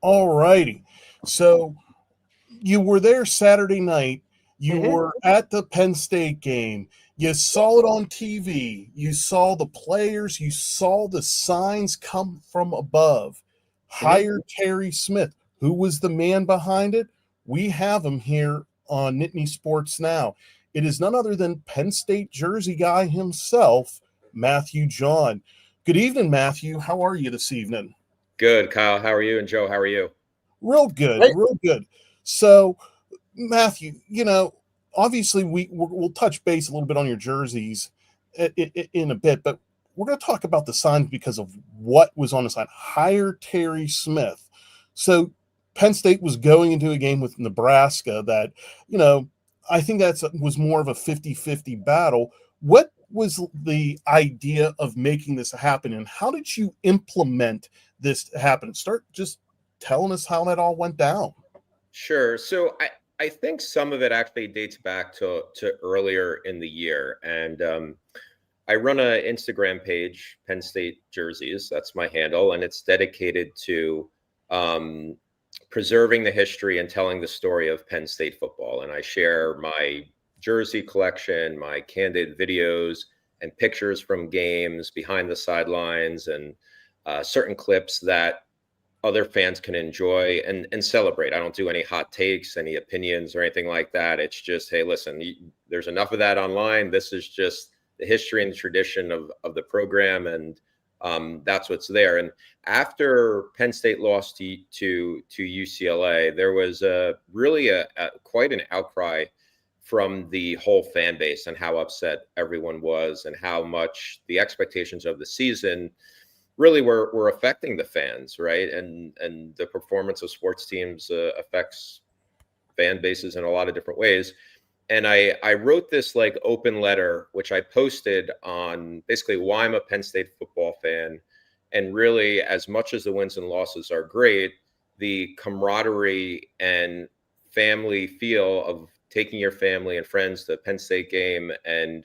All righty. So you were there Saturday night. You Hmm. were at the Penn State game. You saw it on TV. You saw the players. You saw the signs come from above. Hmm. Hire Terry Smith. Who was the man behind it? We have him here on Nittany Sports Now. It is none other than Penn State Jersey guy himself, Matthew John. Good evening, Matthew. How are you this evening? Good, Kyle. How are you? And Joe, how are you? Real good, Right. real good. So, Matthew, obviously we'll touch base a little bit on your jerseys in a bit, but we're going to talk about the signs because of what was on the sign. Hire Terry Smith. So, Penn State was going into a game with Nebraska that, you know, I think that was more of a 50-50 battle. What was the idea of making this happen, and how did you implement this to happen? Start just telling us how that all went down. Sure. So I think some of it actually dates back to earlier in the year. And I run an Instagram page, Penn State Jerseys. That's my handle. And it's dedicated to um, preserving the history and telling the story of Penn State football. And I share my jersey collection, my candid videos and pictures from games, behind the sidelines, and certain clips that other fans can enjoy and celebrate. I don't do any hot takes, any opinions or anything like that. It's just, hey, listen, there's enough of that online. This is just the history and the tradition of the program, and that's what's there. And after Penn State lost to UCLA, there was really a quite an outcry from the whole fan base and how upset everyone was and how much the expectations of the season really were affecting the fans, right? And the performance of sports teams affects fan bases in a lot of different ways. And I wrote this like open letter, which I posted on basically why I'm a Penn State football fan. And really, as much as the wins and losses are great, the camaraderie and family feel of taking your family and friends to a Penn State game, and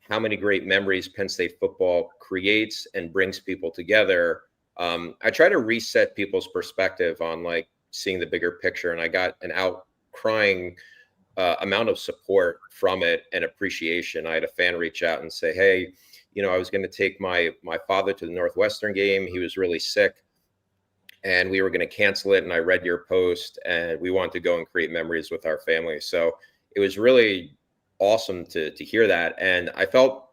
how many great memories Penn State football creates and brings people together. I try to reset people's perspective on like seeing the bigger picture, and I got an outcrying amount of support from it and appreciation. I had a fan reach out and say, "Hey, I was going to take my father to the Northwestern game. He was really sick, and we were going to cancel it. And I read your post, and we wanted to go and create memories with our family." So it was really awesome to hear that, and I felt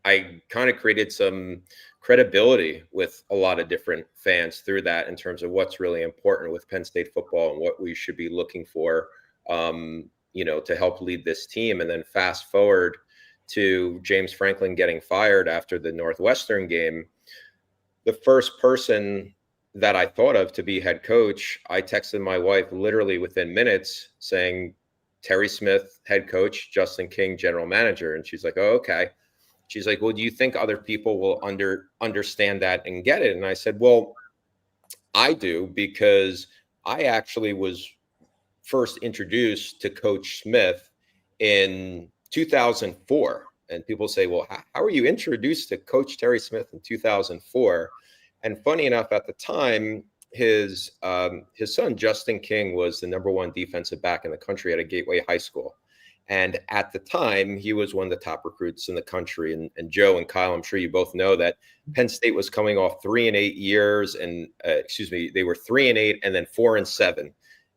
I kind of created some credibility with a lot of different fans through that in terms of what's really important with Penn State football and what we should be looking for, to help lead this team. And then fast forward to James Franklin getting fired after the Northwestern game. The first person that I thought of to be head coach, I texted my wife literally within minutes saying, Terry Smith, head coach, Justin King, general manager. And she's like, "Oh, okay." She's like, "Well, do you think other people will understand that and get it?" And I said, "Well, I do, because I actually was first introduced to Coach Smith in 2004." And people say, "Well, how were you introduced to Coach Terry Smith in 2004?" And funny enough, at the time, his son Justin King was the number one defensive back in the country at a Gateway High School. And at the time, he was one of the top recruits in the country. And Joe and Kyle, I'm sure you both know that Penn State was coming off 3-8 years, and they were 3-8 and then 4-7.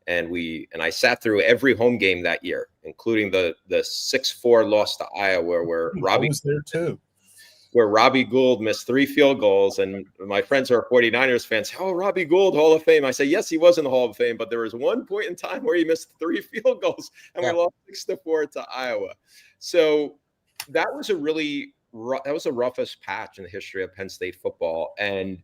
And I sat through every home game that year, including the 6-4 loss to Iowa, I was there too. where Robbie Gould missed 3 field goals. And my friends who are 49ers fans say, "Oh, Robbie Gould, Hall of Fame." I say, yes, he was in the Hall of Fame, but there was one point in time where he missed 3 field goals and we lost 6-4 to Iowa. So that was that was the roughest patch in the history of Penn State football. And,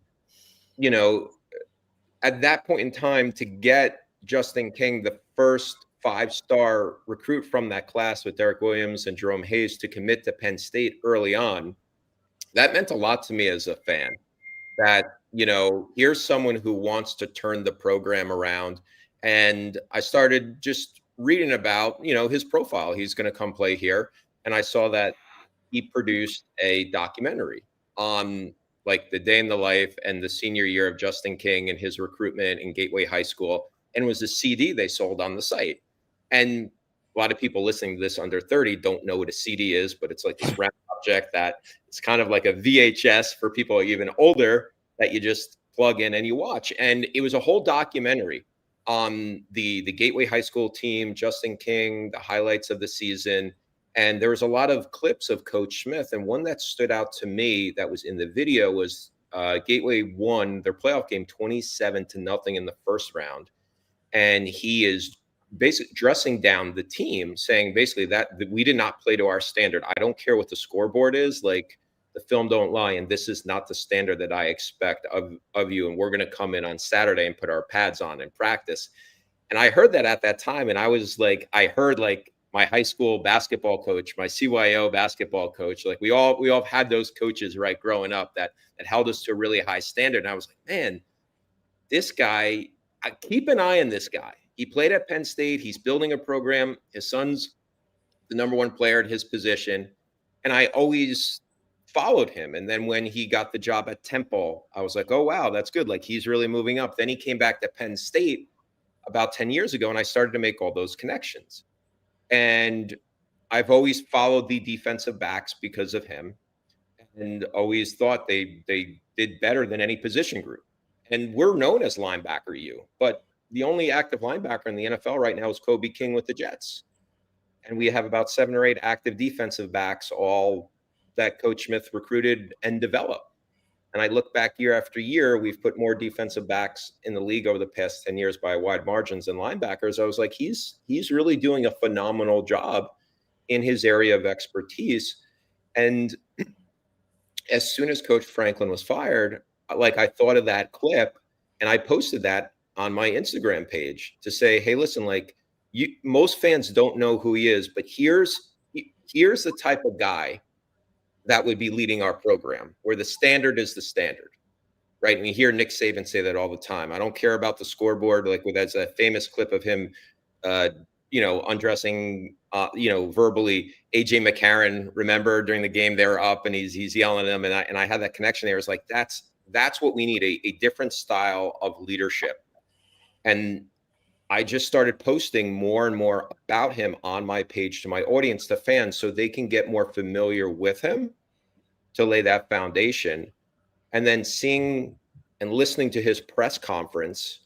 at that point in time, to get Justin King, the first 5-star recruit from that class with Derek Williams and Jerome Hayes, to commit to Penn State early on, that meant a lot to me as a fan. That, here's someone who wants to turn the program around. And I started just reading about, his profile. He's going to come play here. And I saw that he produced a documentary on like the day in the life and the senior year of Justin King and his recruitment in Gateway High School, and it was a CD they sold on the site. And a lot of people listening to this under 30 don't know what a CD is, but it's like this round object that it's kind of like a VHS for people even older that you just plug in and you watch. And it was a whole documentary on the Gateway High School team, Justin King, the highlights of the season. And there was a lot of clips of Coach Smith. And one that stood out to me that was in the video was Gateway won their playoff game 27-0 in the first round. And he is basically dressing down the team, saying basically that we did not play to our standard. I don't care what the scoreboard is. Like, the film don't lie, and this is not the standard that I expect of you. And we're going to come in on Saturday and put our pads on and practice. And I heard that at that time, and I was like, I heard like my high school basketball coach, my CYO basketball coach, like we all had those coaches, right, growing up that held us to a really high standard. And I was like, man, this guy, I keep an eye on this guy. He played at Penn State. He's building a program. His son's the number one player at his position. And I always followed him. And then when he got the job at Temple, I was like, oh, wow, that's good. Like, he's really moving up. Then he came back to Penn State about 10 years ago, and I started to make all those connections. And I've always followed the defensive backs because of him, and always thought they did better than any position group. And we're known as linebacker U, but the only active linebacker in the NFL right now is Kobe King with the Jets. And we have about 7 or 8 active defensive backs, all that Coach Smith recruited and developed. And I look back year after year, we've put more defensive backs in the league over the past 10 years by wide margins than linebackers. I was like, he's really doing a phenomenal job in his area of expertise. And as soon as Coach Franklin was fired, like, I thought of that clip and I posted that on my Instagram page to say, hey, listen, like, most fans don't know who he is, but here's the type of guy that would be leading our program, where the standard is the standard, right? And you hear Nick Saban say that all the time. I don't care about the scoreboard. Like, that's a famous clip of him, undressing, verbally AJ McCarron. Remember, during the game, they were up and he's yelling at them. And I had that connection there. It's like, that's what we need, a different style of leadership. And I just started posting more and more about him on my page to my audience, to fans, so they can get more familiar with him, to lay that foundation. And then seeing and listening to his press conference,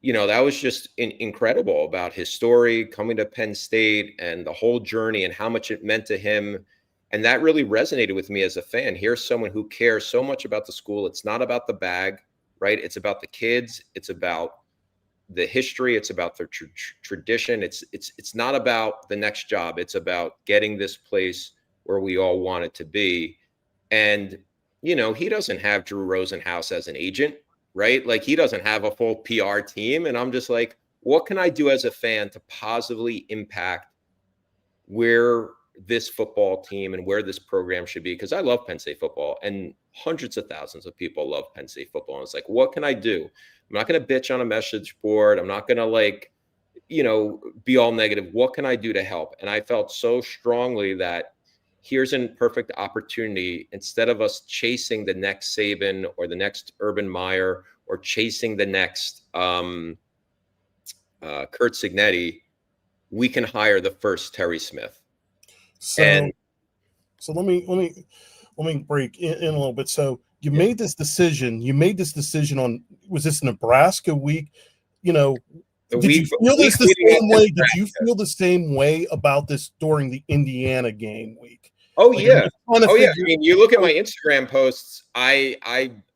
that was just incredible, about his story coming to Penn State and the whole journey and how much it meant to him. And that really resonated with me as a fan. Here's someone who cares so much about the school. It's not about the bag, right? It's about the kids. It's about the history. It's about their tradition. It's not about the next job. It's about getting this place where we all want it to be. And, he doesn't have Drew Rosenhaus as an agent, right? Like, he doesn't have a full PR team. And I'm just like, what can I do as a fan to positively impact where this football team and where this program should be? Because I love Penn State football, and hundreds of thousands of people love Penn State football. And it's like, what can I do? I'm not going to bitch on a message board. I'm not going to be all negative. What can I do to help? And I felt so strongly that here's a perfect opportunity. Instead of us chasing the next Saban or the next Urban Meyer or chasing the next Kurt Cignetti, we can hire the first Terry Smith. So let me break in a little bit. So you made this decision. On, was this Nebraska week? Did you feel this the same way? Did you feel the same way about this during the Indiana game week? Oh, yeah. I mean, you look at my Instagram posts. I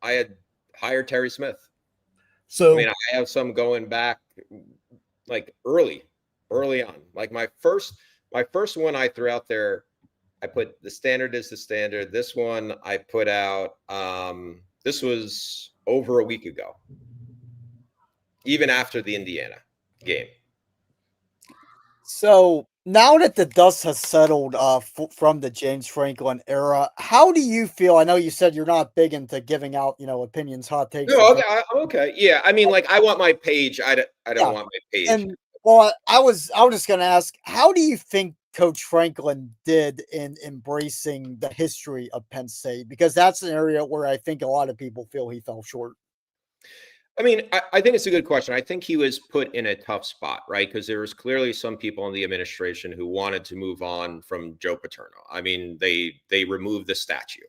had hired Terry Smith. So I mean, I have some going back like early on. Like my first one I threw out there, I put the standard is the standard. This one I put out, this was over a week ago, even after the Indiana game. So now that the dust has settled from the James Franklin era, how do you feel? I know you said you're not big into giving out, opinions, hot takes. No, okay, okay. Yeah, I mean, like, I want my page. I don't want my page. And well, I was just going to ask, how do you think Coach Franklin did in embracing the history of Penn State? Because that's an area where I think a lot of people feel he fell short. I mean, I think it's a good question. I think he was put in a tough spot, right? Because there was clearly some people in the administration who wanted to move on from Joe Paterno. I mean, they removed the statue,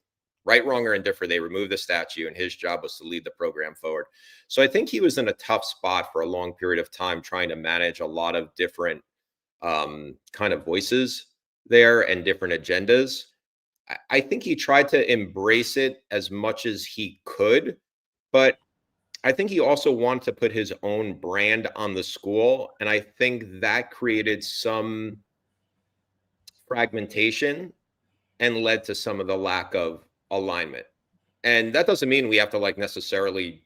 right, wrong, or indifferent. They removed the statue, and his job was to lead the program forward. So I think he was in a tough spot for a long period of time, trying to manage a lot of different kind of voices there and different agendas. I think he tried to embrace it as much as he could, but I think he also wanted to put his own brand on the school. And I think that created some fragmentation and led to some of the lack of alignment. And that doesn't mean we have to necessarily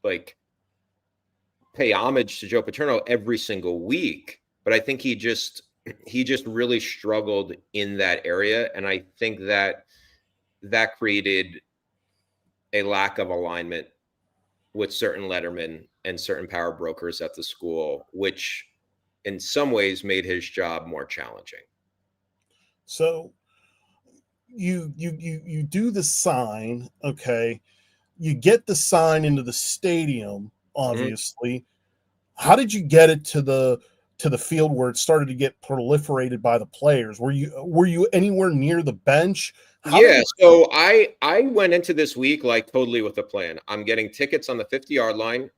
pay homage to Joe Paterno every single week. But I think he just really struggled in that area. And I think that created a lack of alignment with certain lettermen and certain power brokers at the school, which in some ways made his job more challenging. So you do the sign, okay? You get the sign into the stadium, obviously. Mm-hmm. How did you get it to the field where it started to get proliferated by the players? Were you anywhere near the bench? So I went into this week totally with a plan. I'm getting tickets on the 50-yard line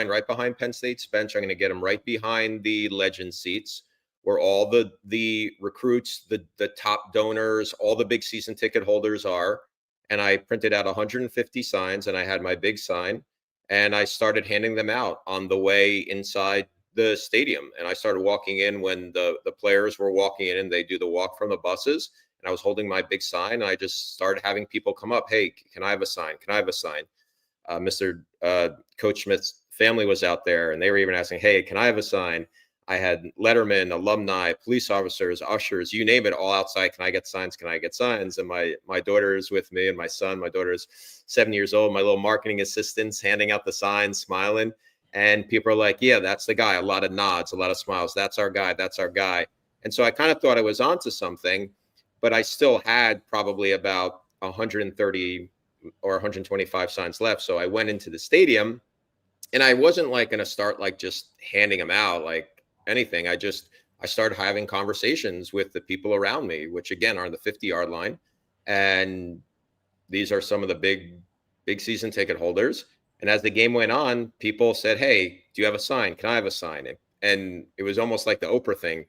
right behind Penn State's bench. I'm going to get them right behind the legend seats where all the recruits, the top donors, all the big season ticket holders are. And I printed out 150 signs, and I had my big sign, and I started handing them out on the way inside the stadium. And I started walking in when the players were walking in, and they do the walk from the buses. And I was holding my big sign, and I just started having people come up. Hey, can I have a sign? Can I have a sign? Mr. Coach Smith's family was out there, and they were even asking, hey, can I have a sign? I had lettermen, alumni, police officers, ushers, you name it, all outside. Can I get signs? Can I get signs? And my daughter is with me, and my son. My daughter is 7 years old. My little marketing assistant's handing out the signs, smiling. And people are like, yeah, that's the guy. A lot of nods, a lot of smiles. That's our guy. That's our guy. And so I kind of thought I was onto something, but I still had probably about 130 or 125 signs left. So I went into the stadium, and I wasn't going to start just handing them out anything. I started having conversations with the people around me, which again are the 50-yard line. And these are some of the big season ticket holders. And as the game went on, people said, hey, do you have a sign? Can I have a sign? And it was almost like the Oprah thing.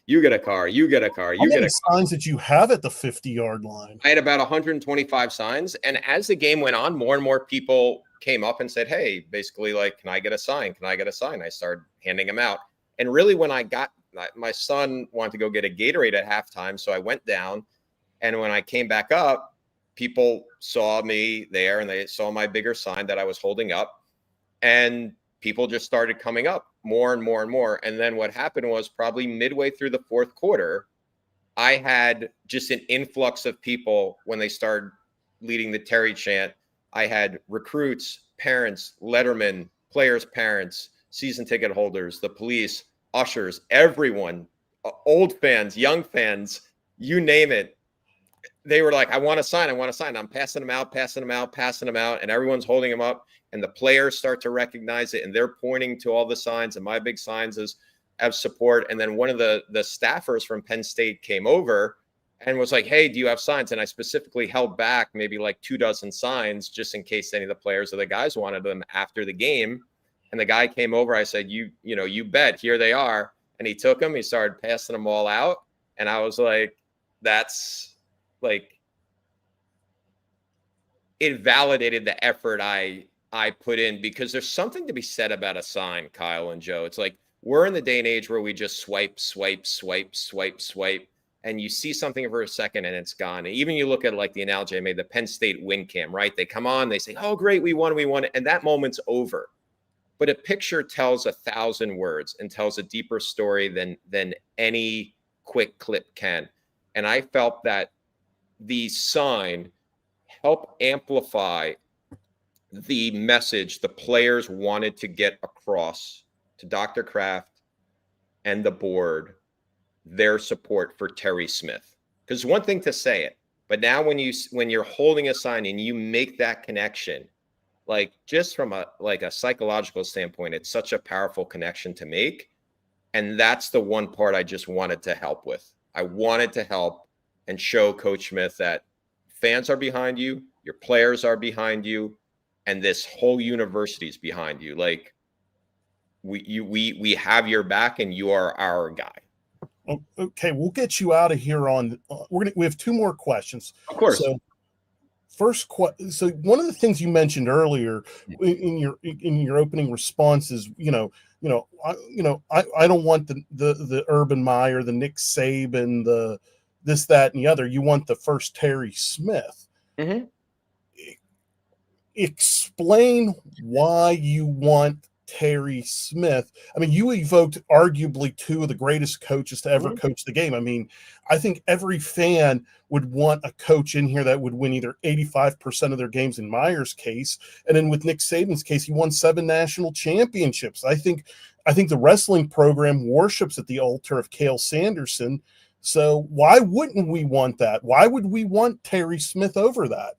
You get a car, you get a car, you get a car. Signs that you have at the 50-yard line? I had about 125 signs. And as the game went on, more and more people came up and said, hey, basically can I get a sign? Can I get a sign? I started handing them out. And really when my son wanted to go get a Gatorade at halftime. So I went down, and when I came back up, people saw me there, and they saw my bigger sign that I was holding up, and people just started coming up more and more and more. And then what happened was probably midway through the fourth quarter, I had just an influx of people when they started leading the Terry chant. I had recruits, parents, lettermen, players' parents, season ticket holders, the police, ushers, everyone, old fans, young fans, you name it. They were like, I want a sign. I want a sign. I'm passing them out. And everyone's holding them up. And the players start to recognize it, and they're pointing to all the signs, and my big signs as support. And then one of the staffers from Penn State came over and was like, hey, do you have signs? And I specifically held back maybe 24 signs just in case any of the players or the guys wanted them after the game. And the guy came over. I said, you bet, here they are. And he took them. He started passing them all out. And I was like, that's it validated the effort I put in, because there's something to be said about a sign, Kyle and Joe. It's we're in the day and age where we just swipe, and you see something for a second and it's gone. And even you look at the analogy I made, the Penn State win cam, right? They come on, they say, oh, great, we won, and that moment's over. But a picture tells 1,000 words and tells a deeper story than any quick clip can. And I felt that the sign helped amplify the message the players wanted to get across to Dr. Kraft and the board their support for Terry Smith. Because one thing to say it, but now when you're holding a sign and you make that connection, like just from a psychological standpoint, it's such a powerful connection to make. And that's the one part I just wanted to help with. I wanted to help and show Coach Smith that fans are behind you, your players are behind you, and this whole university is behind you. Like we have your back, and you are our guy. Okay, we'll get you out of here on. We have two more questions. Of course. So so one of the things you mentioned earlier in your opening response is, I don't want the Urban Meyer, the Nick Saban, the this, that, and the other. You want the first Terry Smith. Mm-hmm. Explain why you want Terry Smith. I mean, you evoked arguably two of the greatest coaches to ever coach the game. I mean, I think every fan would want a coach in here that would win either 85% of their games in Meyer's case. And then with Nick Saban's case, he won 7 national championships. I think the wrestling program worships at the altar of Cale Sanderson. So why wouldn't we want that? Why would we want Terry Smith over that?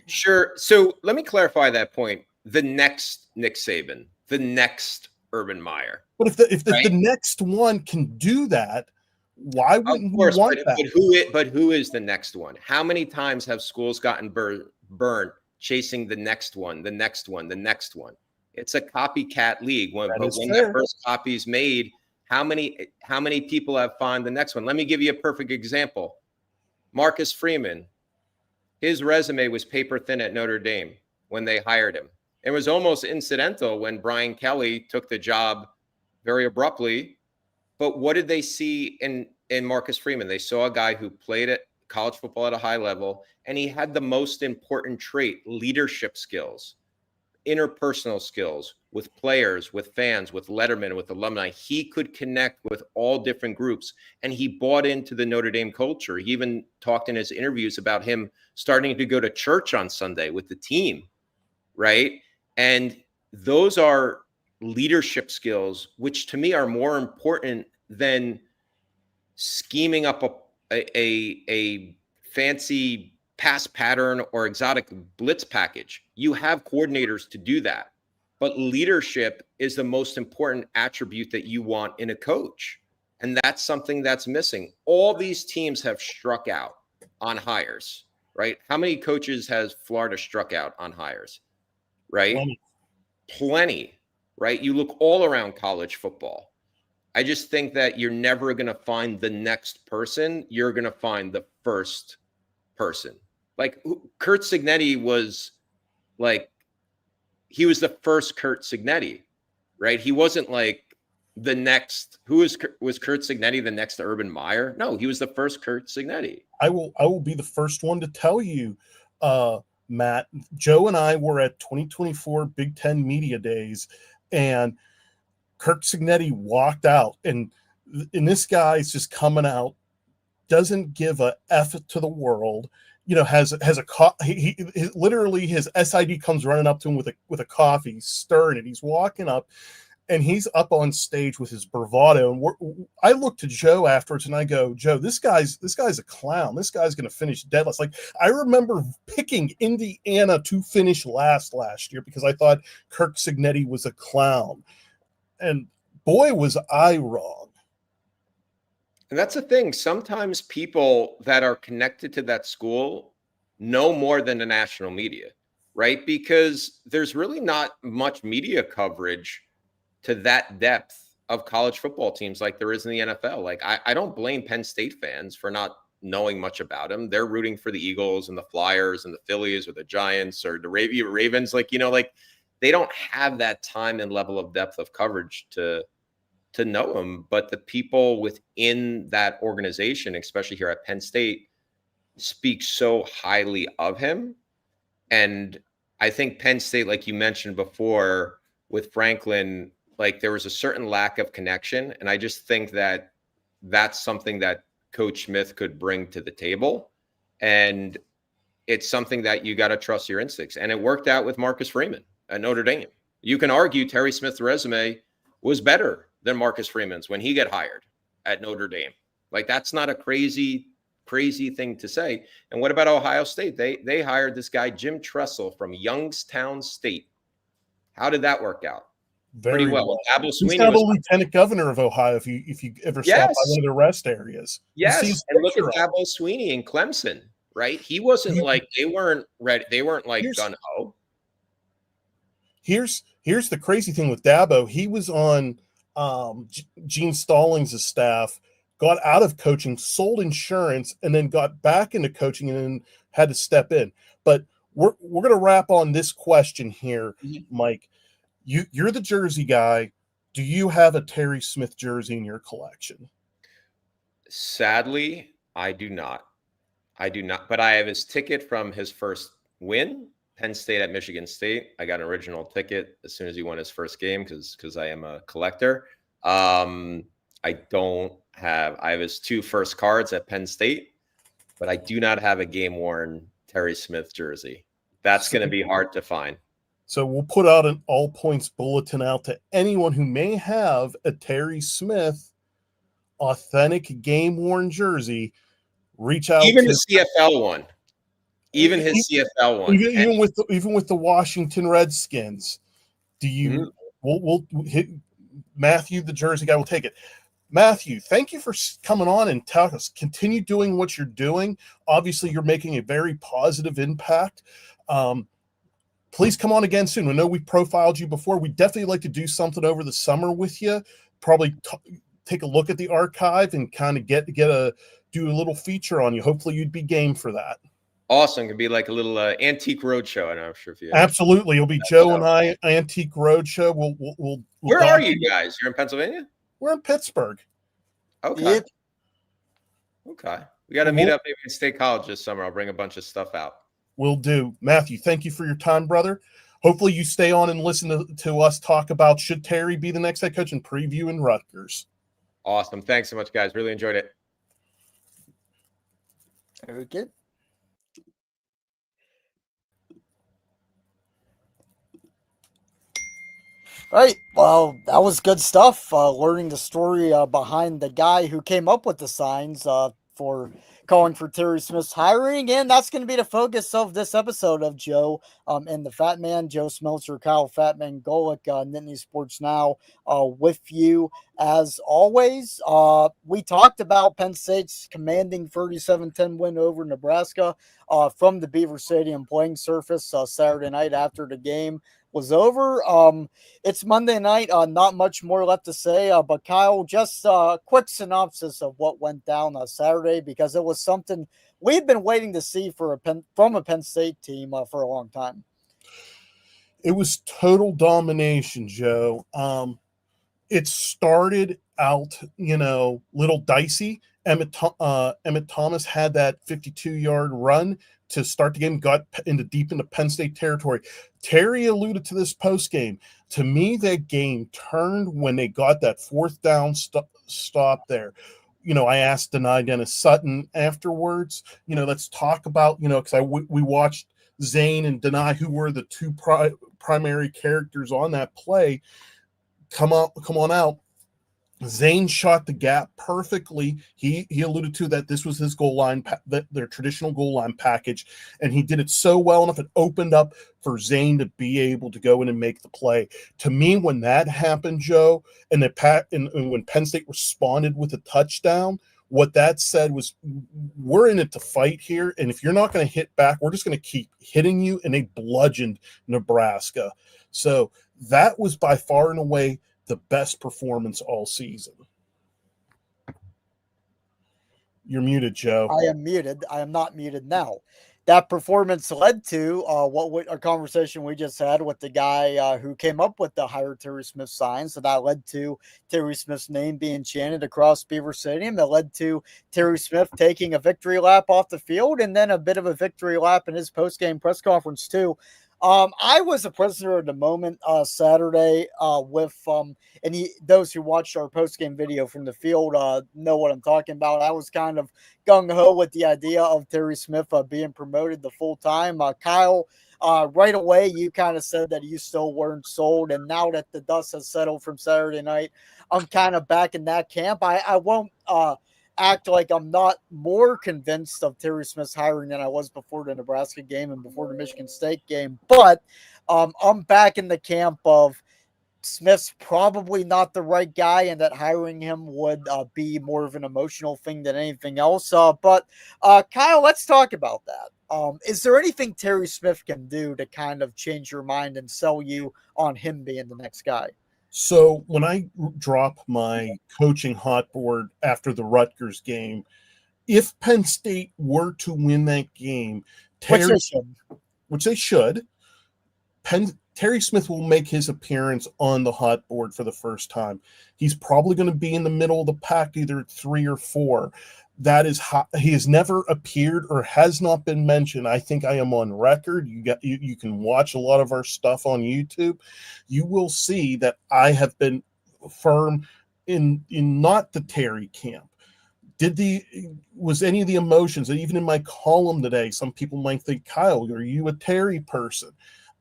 Sure. So let me clarify that point. The next Nick Saban, the next Urban Meyer. But if the next one can do that, why wouldn't we want that? But who is the next one? How many times have schools gotten burned chasing the next one, the next one, the next one? It's a copycat league. When that first copy is made, how many people have found the next one? Let me give you a perfect example. Marcus Freeman, his resume was paper thin at Notre Dame when they hired him. It was almost incidental when Brian Kelly took the job very abruptly. But what did they see in Marcus Freeman? They saw a guy who played at college football at a high level, and he had the most important trait: leadership skills, interpersonal skills with players, with fans, with lettermen, with alumni. He could connect with all different groups, and he bought into the Notre Dame culture. He even talked in his interviews about him starting to go to church on Sunday with the team, right? And those are leadership skills, which to me are more important than scheming up a fancy pass pattern or exotic blitz package. You have coordinators to do that, but leadership is the most important attribute that you want in a coach. And that's something that's missing. All these teams have struck out on hires, right? How many coaches has Florida struck out on hires, right? Plenty, right? You look all around college football. I just think that you're never going to find the next person. You're going to find the first person. Like Kurt Cignetti was he was the first Kurt Cignetti, right? He wasn't like the next. Was Kurt Cignetti the next Urban Meyer? No, he was the first Kurt Cignetti. I will be the first one to tell you, Matt. Joe and I were at 2024 Big Ten Media Days, and Kurt Cignetti walked out, and this guy's just coming out, doesn't give a F to the world. Has he literally his SID comes running up to him with a coffee, he's stirring it. He's walking up, and he's up on stage with his bravado. And I look to Joe afterwards, and I go, Joe, this guy's a clown. This guy's going to finish dead last. Like, I remember picking Indiana to finish last year because I thought Kirk Cignetti was a clown, and boy, was I wrong. And that's the thing. Sometimes people that are connected to that school know more than the national media, right? Because there's really not much media coverage to that depth of college football teams like there is in the NFL. Like, I don't blame Penn State fans for not knowing much about them. They're rooting for the Eagles and the Flyers and the Phillies or the Giants or the Ravens. Like, they don't have that time and level of depth of coverage to know him. But the people within that organization, especially here at Penn State, speak so highly of him. And I think Penn State, like you mentioned before with Franklin, like there was a certain lack of connection. And I just think that that's something that Coach Smith could bring to the table. And it's something that you got to trust your instincts. And it worked out with Marcus Freeman at Notre Dame. You can argue Terry Smith's resume was better than Marcus Freeman's when he got hired at Notre Dame, Like, that's not a crazy thing to say. And what about Ohio State? They hired this guy, Jim Tressel, from Youngstown State. How did that work out? Very Pretty well. well. Dabo He's Sweeney now the was lieutenant governor of Ohio. If you ever stop by yes, one of the rest areas, you see yes. his And look at picture up. Dabo Sweeney in Clemson, right? He wasn't like they weren't ready. They weren't like gun ho. Here's the crazy thing with Dabo. He was on Gene Stallings' staff, got out of coaching, sold insurance, and then got back into coaching and then had to step in. But we're going to wrap on this question here, Mike. You're the jersey guy. Do you have a Terry Smith jersey in your collection? Sadly, I do not. But I have his ticket from his first win, Penn State at Michigan State. I got an original ticket as soon as he won his first game because I am a collector. I have his 2 first cards at Penn State, but I do not have a game-worn Terry Smith jersey. That's going to be hard to find. So we'll put out an all points bulletin out to anyone who may have a Terry Smith authentic game-worn jersey. Reach out. Even his CFL one. Even his CFL one. Even with the Washington Redskins. Do you? We'll hit Matthew, the jersey guy. Will take it. Matthew, thank you for coming on and tell us. Continue doing what you're doing. Obviously, you're making a very positive impact. Please come on again soon. I know we profiled you before. We'd definitely like to do something over the summer with you. Probably take a look at the archive and kind of do a little feature on you. Hopefully, you'd be game for that. Awesome. It could be like a little antique roadshow. I'm not sure if you. Absolutely, it'll be Joe and I antique roadshow. We'll Where are you guys? You're in Pennsylvania? We're in Pittsburgh. Okay. Yep. Okay. We got to meet up maybe in State College this summer. I'll bring a bunch of stuff out. Will do. Matthew, thank you for your time, brother. Hopefully you stay on and listen to us talk about should Terry be the next head coach and preview in Rutgers. Awesome. Thanks so much, guys. Really enjoyed it. Very good. All right. Well, that was good stuff. Learning the story behind the guy who came up with the signs for calling for Terry Smith's hiring. And that's going to be the focus of this episode of Joe and the Fatman, Joe Smeltzer, Kyle Fatman, Golik, Nittany Sports Now with you as always. We talked about Penn State's commanding 37-10 win over Nebraska from the Beaver Stadium playing surface Saturday night after the game was over. It's Monday night. Not much more left to say, but Kyle, just a quick synopsis of what went down Saturday, because it was something we've been waiting to see from a Penn State team for a long time. It was total domination, Joe. It started out, little dicey. Emmett Thomas had that 52-yard run to start the game, got deep into Penn State territory. Terry alluded to this post game. To me, that game turned when they got that 4th down stop there. I asked Dennis Sutton afterwards, let's talk about, because we watched Zane and Denai, who were the 2 primary characters on that play, come on out. Zane shot the gap perfectly. He alluded to that this was his goal line, their traditional goal line package, and he did it so well enough it opened up for Zane to be able to go in and make the play. To me, when that happened, Joe, and when Penn State responded with a touchdown, what that said was, we're in it to fight here, and if you're not going to hit back, we're just going to keep hitting you, and they bludgeoned Nebraska. So that was by far and away the best performance all season. You're muted, Joe. I am muted. I am not muted now. That performance led to a conversation we just had with the guy who came up with the hire Terry Smith sign. So that led to Terry Smith's name being chanted across Beaver Stadium. That led to Terry Smith taking a victory lap off the field, and then a bit of a victory lap in his post-game press conference too. I was a prisoner of the moment Saturday with those who watched our post-game video from the field know what I'm talking about. I was kind of gung-ho with the idea of Terry Smith being promoted to full-time. Kyle, right away, you kind of said that you still weren't sold, and now that the dust has settled from Saturday night, I'm kind of back in that camp. I won't act like I'm not more convinced of Terry Smith's hiring than I was before the Nebraska game and before the Michigan State game. But I'm back in the camp of Smith's probably not the right guy, and that hiring him would be more of an emotional thing than anything else. But Kyle, let's talk about that. Is there anything Terry Smith can do to kind of change your mind and sell you on him being the next guy? So when I drop my coaching hot board after the Rutgers game, if Penn State were to win that game, which they should, Terry Smith will make his appearance on the hot board for the first time. He's probably going to be in the middle of the pack, either 3 or 4. That is he has never appeared or has not been mentioned. I think I am on record. You can watch a lot of our stuff on YouTube. You will see that I have been firm in not the Terry camp. Was any of the emotions, even in my column today, some people might think, Kyle, are you a Terry person?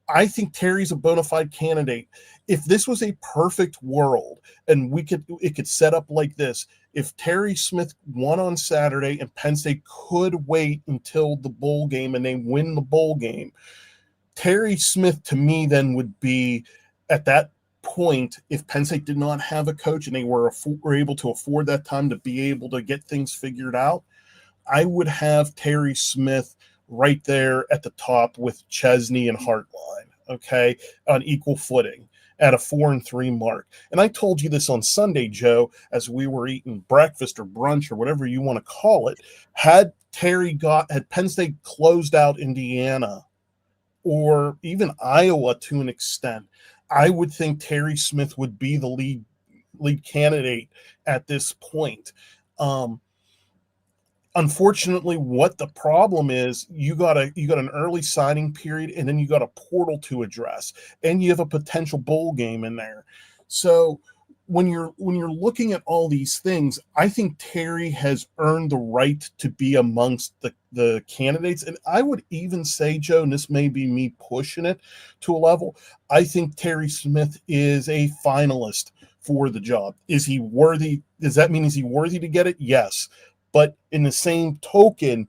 I think Terry's a bona fide candidate. If this was a perfect world and it could set up like this, if Terry Smith won on Saturday and Penn State could wait until the bowl game and they win the bowl game, Terry Smith to me then would be at that point, if Penn State did not have a coach and they were able to afford that time to be able to get things figured out, I would have Terry Smith right there at the top with Chesney and Hartline, okay, on equal footing at a 4-3 mark. And I told you this on Sunday, Joe, as we were eating breakfast or brunch or whatever you want to call it. Had Penn State closed out Indiana or even Iowa to an extent, I would think Terry Smith would be the lead candidate at this point. Unfortunately, what the problem is, you got an early signing period, and then you got a portal to address, and you have a potential bowl game in there. So when you're looking at all these things, I think Terry has earned the right to be amongst the candidates. And I would even say, Joe, and this may be me pushing it to a level, I think Terry Smith is a finalist for the job. Is he worthy? Does that mean is he worthy to get it? Yes. But in the same token,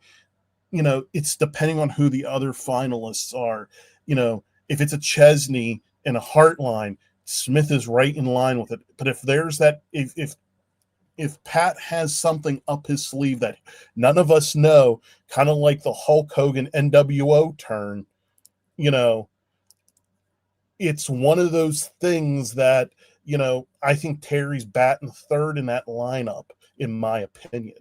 it's depending on who the other finalists are. If it's a Chesney and a Hartline, Smith is right in line with it. But if there's that, if Pat has something up his sleeve that none of us know, kind of like the Hulk Hogan NWO turn, it's one of those things that, I think Terry's batting third in that lineup, in my opinion.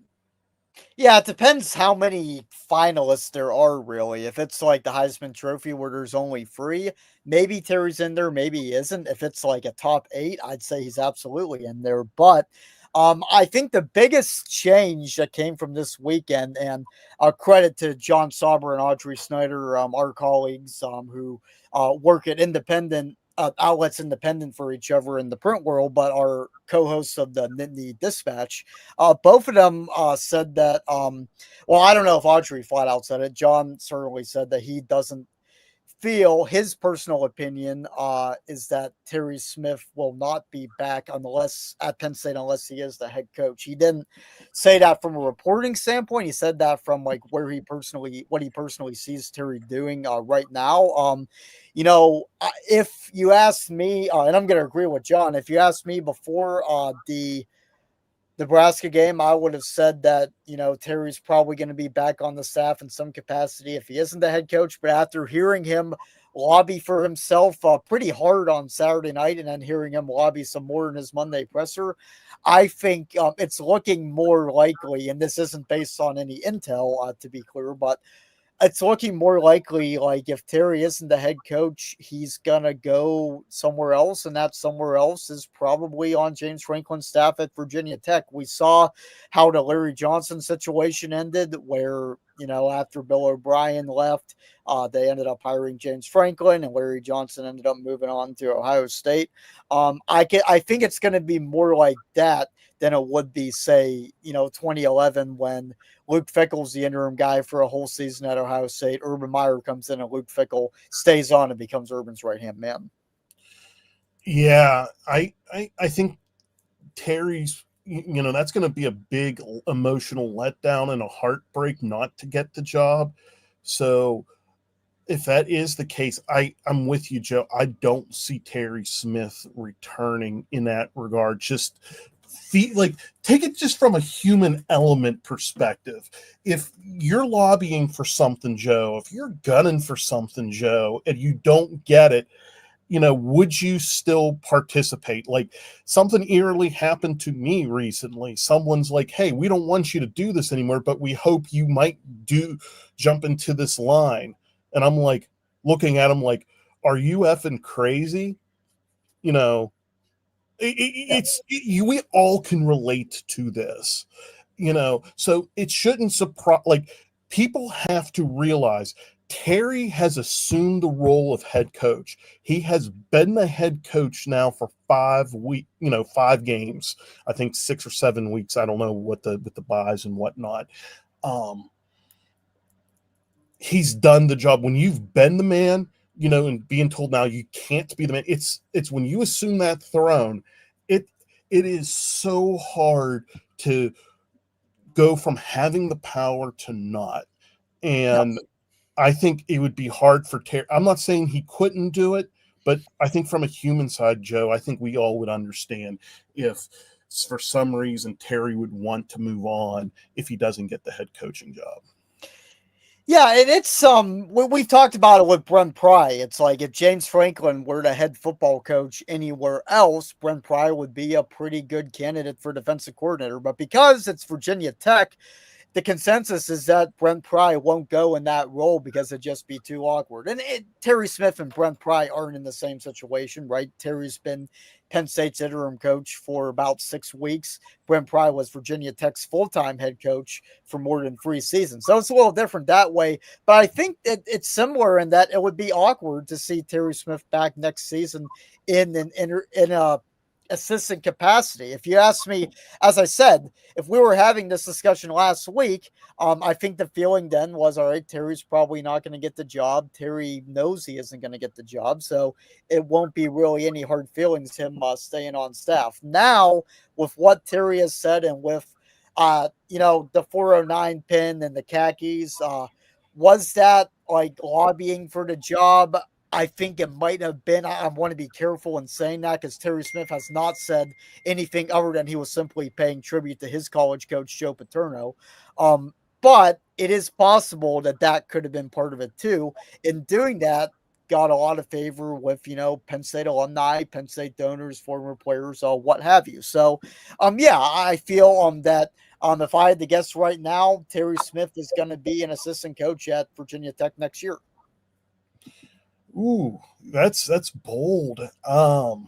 Yeah, it depends how many finalists there are, really. If it's like the Heisman Trophy where there's only 3, maybe Terry's in there, maybe he isn't. If it's like a top 8, I'd say he's absolutely in there. But I think the biggest change that came from this weekend, and credit to John Sauber and Audrey Snyder, our colleagues who work at independent outlets independent for each other in the print world, but are co-hosts of the Nittany Dispatch. Both of them said that, well, I don't know if Audrey flat out said it. John certainly said that he doesn't feel, his personal opinion is that Terry Smith will not be back at Penn State unless he is the head coach. He didn't say that from a reporting standpoint. He said that from like what he personally sees Terry doing right now. If you ask me, and I'm going to agree with John, if you asked me before the Nebraska game, I would have said that, Terry's probably going to be back on the staff in some capacity if he isn't the head coach. But after hearing him lobby for himself pretty hard on Saturday night and then hearing him lobby some more in his Monday presser, I think it's looking more likely, and this isn't based on any intel, to be clear, but it's looking more likely like if Terry isn't the head coach, he's going to go somewhere else, and that somewhere else is probably on James Franklin's staff at Virginia Tech. We saw how the Larry Johnson situation ended where, after Bill O'Brien left, they ended up hiring James Franklin, and Larry Johnson ended up moving on to Ohio State. I think it's going to be more like that than it would be, say, 2011 when Luke Fickell's the interim guy for a whole season at Ohio State. Urban Meyer comes in and Luke Fickell stays on and becomes Urban's right-hand man. Yeah, I think Terry's that's going to be a big emotional letdown and a heartbreak not to get the job. So if that is the case, I'm with you, Joe. I don't see Terry Smith returning in that regard. Just take it just from a human element perspective. If you're lobbying for something, Joe, if you're gunning for something, Joe, and you don't get it, would you still participate? Like, something eerily happened to me recently. Someone's like, hey, we don't want you to do this anymore, but we hope you might jump into this line. And I'm like, looking at him like, are you effing crazy? We all can relate to this, so it shouldn't surprise. Like, people have to realize Terry has assumed the role of head coach. He has been the head coach now for 5 weeks, 5 games, I think 6 or 7 weeks. I don't know with the buys and whatnot. He's done the job. When you've been the man, and being told now you can't be the man, it's when you assume that throne, it is so hard to go from having the power to not. And Yes. I think it would be hard for Terry. I'm not saying he couldn't do it, but I think from a human side, Joe, I think we all would understand if for some reason Terry would want to move on if he doesn't get the head coaching job. Yeah, and it's we've talked about it with Brent Pry. It's like if James Franklin were the head football coach anywhere else, Brent Pry would be a pretty good candidate for defensive coordinator. But because it's Virginia Tech, the consensus is that Brent Pry won't go in that role because it'd just be too awkward. And Terry Smith and Brent Pry aren't in the same situation, right? Terry's been Penn State's interim coach for about 6 weeks. Brent Pry was Virginia Tech's full-time head coach for more than 3 seasons. So it's a little different that way. But I think that it's similar in that it would be awkward to see Terry Smith back next season in a assistant capacity. If you ask me, as I said, if we were having this discussion last week, I think the feeling then was, all right, Terry's probably not going to get the job. Terry knows he isn't going to get the job, so it won't be really any hard feelings him staying on staff. Now, with what Terry has said and with, the 409 pin and the khakis, was that like lobbying for the job? I think it might have been. I want to be careful in saying that because Terry Smith has not said anything other than he was simply paying tribute to his college coach, Joe Paterno. But it is possible that that could have been part of it too. In doing that, got a lot of favor with, Penn State alumni, Penn State donors, former players, what have you. So, yeah, I feel that if I had to guess right now, Terry Smith is going to be an assistant coach at Virginia Tech next year. Ooh, that's bold. I'm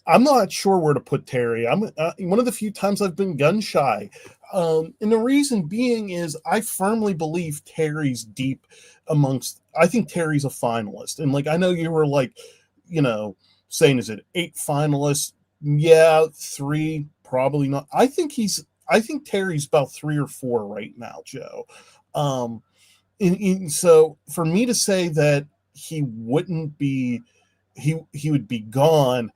not sure where to put Terry. I'm one of the few times I've been gun shy. And the reason being is I firmly believe Terry's deep amongst, I think Terry's a finalist. And like, I know you were like, saying, is it 8 finalists? Yeah, 3, probably not. I think Terry's about 3 or 4 right now, Joe. And so for me to say that he wouldn't be, he would be gone,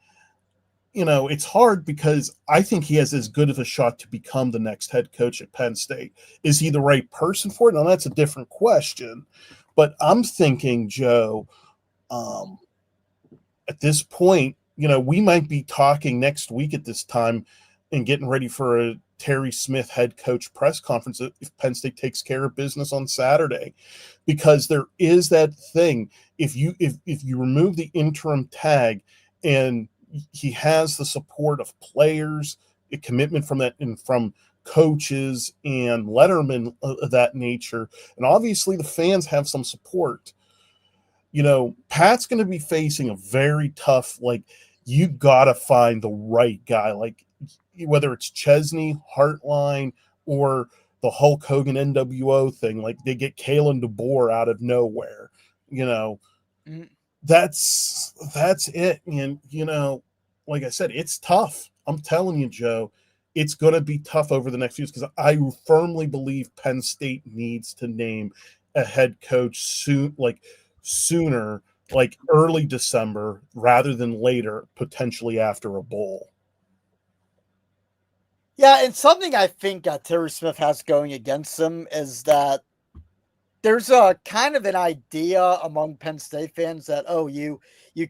it's hard because I think he has as good of a shot to become the next head coach at Penn State. Is he the right person for it? Now, that's a different question. But I'm thinking, Joe, at this point, we might be talking next week at this time and getting ready for a Terry Smith head coach press conference if Penn State takes care of business on Saturday, because there is that thing. If you remove the interim tag and he has the support of players, a commitment from that and from coaches and lettermen of that nature, and obviously the fans have some support. Pat's going to be facing a very tough, like, you got to find the right guy, like whether it's Chesney, Hartline, or the Hulk Hogan NWO thing, like they get Kalen DeBoer out of nowhere, that's it. And, like I said, it's tough. I'm telling you, Joe, it's going to be tough over the next few years because I firmly believe Penn State needs to name a head coach sooner, like early December rather than later, potentially after a bowl. Yeah, and something I think Terry Smith has going against him is that there's a kind of an idea among Penn State fans that, oh, you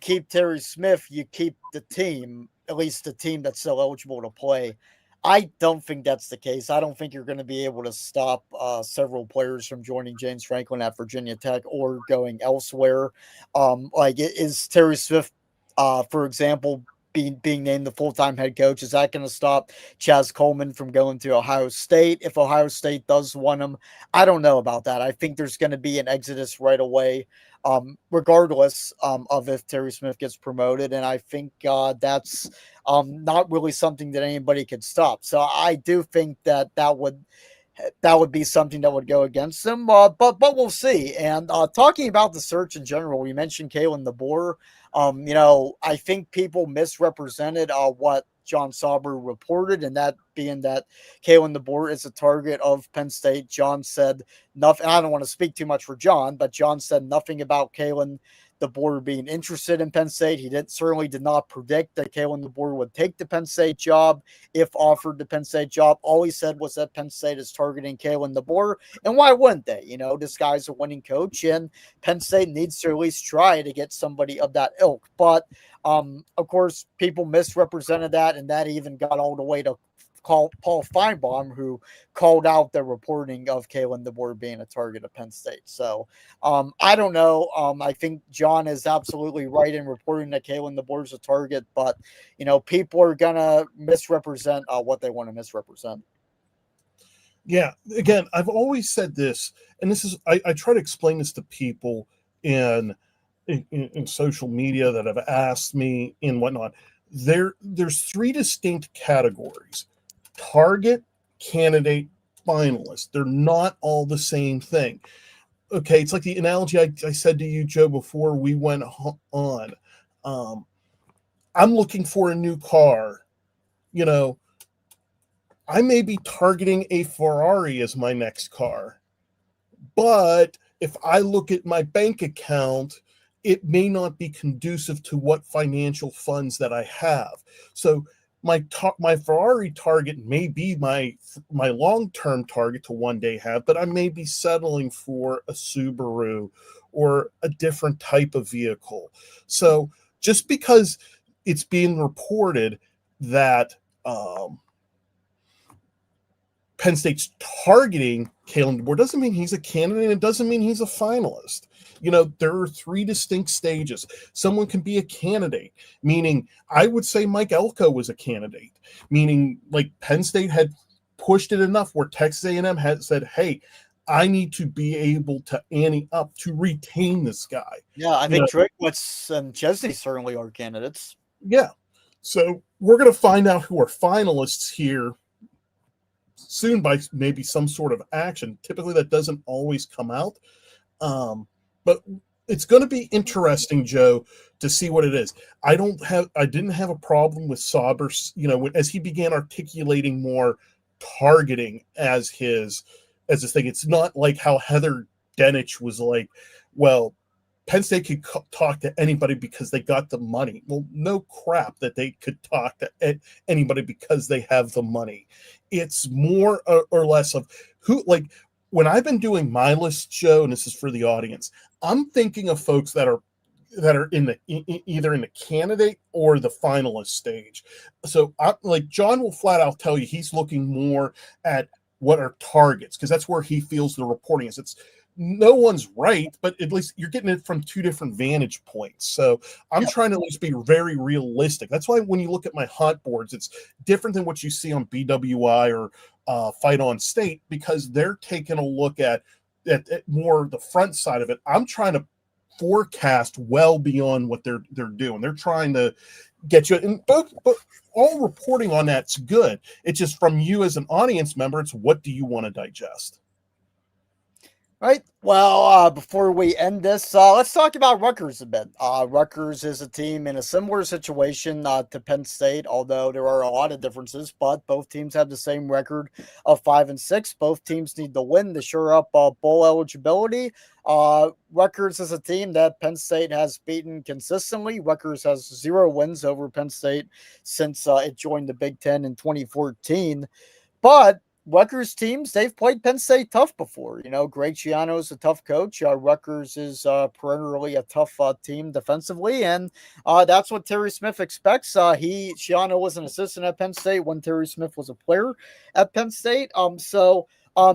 keep Terry Smith, you keep the team, at least the team that's still eligible to play. I don't think that's the case. I don't think you're going to be able to stop several players from joining James Franklin at Virginia Tech or going elsewhere. Is Terry Smith, for example, being named the full-time head coach, is that going to stop Chaz Coleman from going to Ohio State if Ohio State does want him? I don't know about that. I think there's going to be an exodus right away, regardless of if Terry Smith gets promoted. And I think that's not really something that anybody could stop. So I do think that would be something that would go against them. But we'll see. And talking about the search in general, we mentioned Kalen DeBoer. I think people misrepresented what John Sauber reported, and that being that Kalen DeBoer is a target of Penn State. John said nothing. I don't want to speak too much for John, but John said nothing about Kalen DeBoer being interested in Penn State. He certainly did not predict that Kalen DeBoer would take the Penn State job if offered the Penn State job. All he said was that Penn State is targeting Kalen DeBoer, and why wouldn't they? This guy's a winning coach, and Penn State needs to at least try to get somebody of that ilk. But of course, people misrepresented that, and that even got all the way to Paul Feinbaum, who called out the reporting of Kalen DeBoer being a target of Penn State. So I don't know. I think John is absolutely right in reporting that Kalen DeBoer is a target, but people are gonna misrepresent what they want to misrepresent. Yeah, again, I've always said this, and this is I try to explain this to people in social media that have asked me and whatnot. There's three distinct categories: target, candidate, finalist. They're not all the same thing. Okay, it's like the analogy I said to you, Joe, before we went on. I'm looking for a new car. I may be targeting a Ferrari as my next car, but if I look at my bank account, it may not be conducive to what financial funds that I have. So my Ferrari target may be my long-term target to one day have, but I may be settling for a Subaru or a different type of vehicle. So just because it's being reported that Penn State's targeting Kalen DeBoer doesn't mean he's a candidate, and it doesn't mean he's a finalist. There are three distinct stages. Someone can be a candidate, meaning I would say Mike Elko was a candidate, meaning like Penn State had pushed it enough where Texas A&M had said, hey, I need to be able to ante up to retain this guy. Yeah, I think Drakewitz and Chesney certainly are candidates. Yeah. So we're going to find out who are finalists here soon by maybe some sort of action. Typically that doesn't always come out. But it's going to be interesting, Joe, to see what it is. I didn't have a problem with Sauber, as he began articulating more targeting as his thing. It's not like how Heather Denich was like, well, Penn State could talk to anybody because they got the money. Well, no crap that they could talk to anybody because they have the money. It's more or less of who, like, when I've been doing my list, Joe, and this is for the audience, I'm thinking of folks that are either in the candidate or the finalist stage. So like John will flat out tell you he's looking more at what are targets, because that's where he feels the reporting is. It's no one's right, but at least you're getting it from two different vantage points. So I'm trying to at least be very realistic. That's why when you look at my hot boards, it's different than what you see on BWI or Fight on State, because they're taking a look at more the front side of it. I'm trying to forecast well beyond what they're doing. They're trying to get you, and but all reporting on that's good. It's just from you as an audience member, it's what do you want to digest? Right. Well, before we end this, let's talk about Rutgers a bit. Rutgers is a team in a similar situation to Penn State, although there are a lot of differences. But both teams have the same record of 5-6. Both teams need to win to shore up bowl eligibility. Rutgers is a team that Penn State has beaten consistently. Rutgers has 0 wins over Penn State since it joined the Big Ten in 2014. But Rutgers teams, they've played Penn State tough before. You know, Greg Schiano is a tough coach. Rutgers is perennially a tough team defensively, and that's what Terry Smith expects. Schiano was an assistant at Penn State when Terry Smith was a player at Penn State.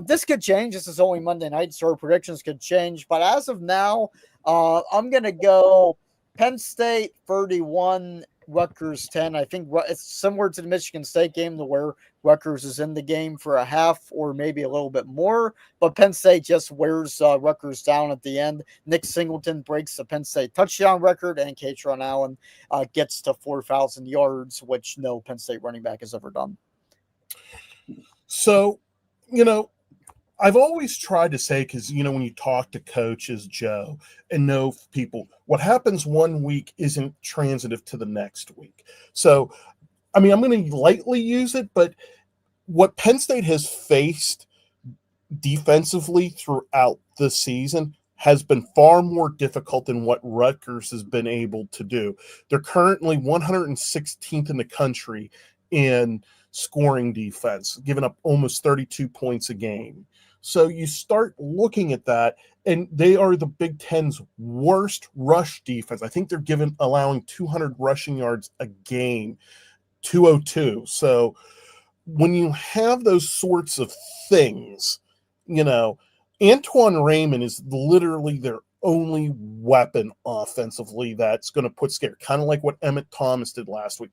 This could change. This is only Monday night, so our predictions could change. But as of now, I'm going to go Penn State 31, Rutgers 10. I think it's similar to the Michigan State game to where Rutgers is in the game for a half or maybe a little bit more, but Penn State just wears Rutgers down at the end. Nick Singleton breaks the Penn State touchdown record, and Katron Allen gets to 4,000 yards, which no Penn State running back has ever done. So, you know, I've always tried to say, because, you know, when you talk to coaches, Joe, and know people, what happens one week isn't transitive to the next week. So, I mean, I'm going to lightly use it, but what Penn State has faced defensively throughout the season has been far more difficult than what Rutgers has been able to do. They're currently 116th in the country in scoring defense, giving up almost 32 points a game. So you start looking at that, and they are the Big Ten's worst rush defense. I think they're allowing 200 rushing yards a game, 202. So when you have those sorts of things, you know, Antoine Raymond is literally their only weapon offensively that's going to put scare, kind of like what Emmett Thomas did last week.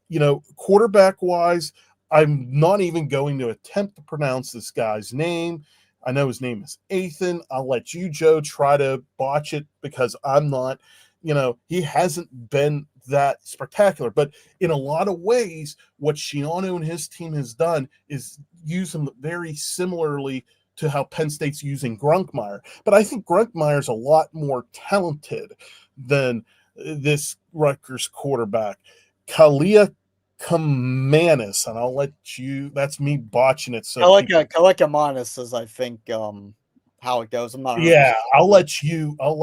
You know, quarterback-wise, I'm not even going to attempt to pronounce this guy's name. I know his name is Ethan. I'll let you, Joe, try to botch it because I'm not, you know, he hasn't been that spectacular. But in a lot of ways, what Schiano and his team has done is use him very similarly to how Penn State's using Grunkmeyer. But I think Grunkmeyer's a lot more talented than this Rutgers quarterback. Kalia Kamanis, and I'll let you, that's me botching it. So Kalekamanis is, I think, how it goes. I'm not. Yeah, I'll let you roll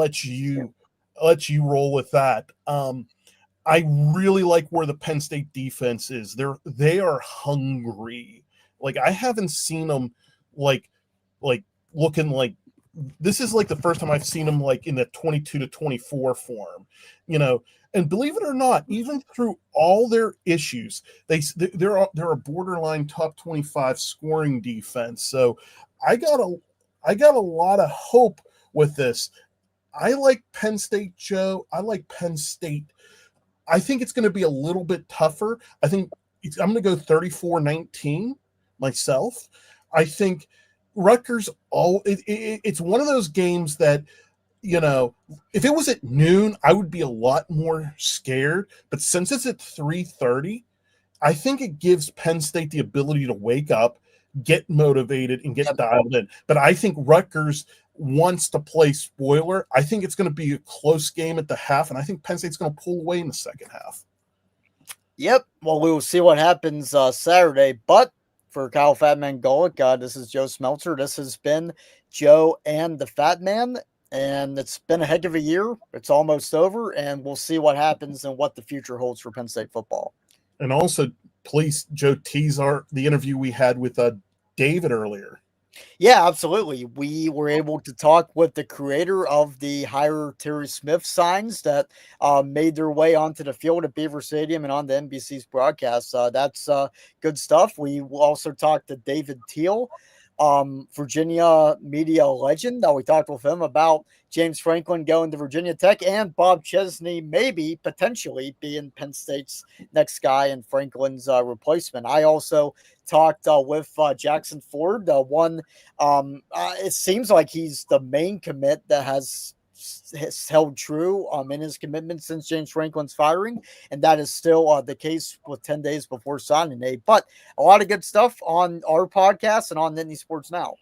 with that. I really like where the Penn State defense is. They are hungry. Like, I haven't seen them like looking like this is like the first time I've seen them like in the 22-24 form, you know. And believe it or not, even through all their issues, they're a borderline top 25 scoring defense. So I got a lot of hope with this. I like Penn State, Joe. I like Penn State. I think it's going to be a little bit tougher. I'm going to go 34-19 myself. I think Rutgers, it's one of those games that, you know, if it was at noon, I would be a lot more scared. But since it's at 3:30, I think it gives Penn State the ability to wake up, get motivated, and get dialed in. But I think Rutgers wants to play spoiler. I think it's going to be a close game at the half, and I think Penn State's going to pull away in the second half. Yep. Well, we will see what happens Saturday. But for Kyle Fatman Golik, this is Joe Smeltzer. This has been Joe and the Fatman. And it's been a heck of a year. It's almost over, and we'll see what happens and what the future holds for Penn State football. And also, please, Joe, tease the interview we had with David earlier. Yeah, absolutely. We were able to talk with the creator of the Hire Terry Smith signs that made their way onto the field at Beaver Stadium and on the NBC's broadcast. That's good stuff. We also talked to David Teal, Virginia media legend. We talked with him about James Franklin going to Virginia Tech and Bob Chesney maybe potentially being Penn State's next guy and Franklin's replacement. I also talked with Jackson Ford, it seems like he's the main commit that has held true in his commitment since James Franklin's firing, and that is still the case with 10 days before signing day. But a lot of good stuff on our podcast and on Nittany Sports Now.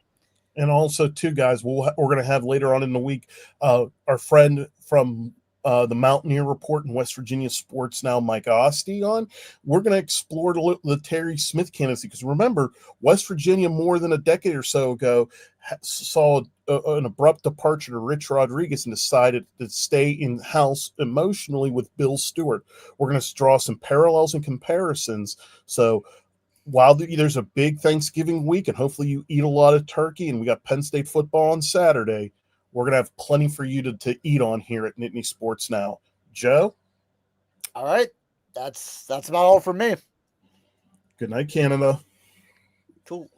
And also, too, guys, we're going to have later on in the week our friend from the Mountaineer Report in West Virginia Sports Now, Mike Oste, on. We're going to explore the Terry Smith candidacy, because remember, West Virginia more than a decade or so ago saw an abrupt departure to Rich Rodriguez and decided to stay in-house emotionally with Bill Stewart. We're going to draw some parallels and comparisons. So while there's a big Thanksgiving week and hopefully you eat a lot of turkey, and we got Penn State football on Saturday, we're going to have plenty for you to eat on here at Nittany Sports Now. Joe? All right. That's about all for me. Good night, Canada. Cool.